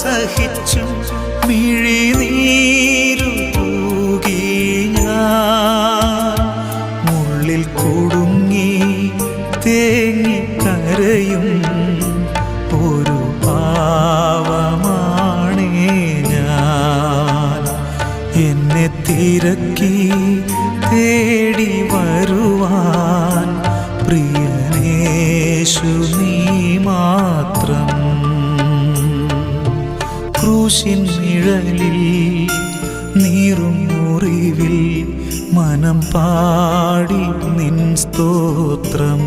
സഹിച്ചും മിഴിനീരു തൂകി ഞാൻ മുള്ളിൽ കുടുങ്ങി തേങ്ങിക്കരയും ഒരു പാവമാണേ ഞാൻ. എന്നെ തിരക്കി തേടി വരുവാൻ പ്രിയനേശു നീ മാത്രം. ക്രൂശിൻ നിഴലിൽ നീറും മുറിവിൽ മനം പാടി നിൻ സ്തോത്രം.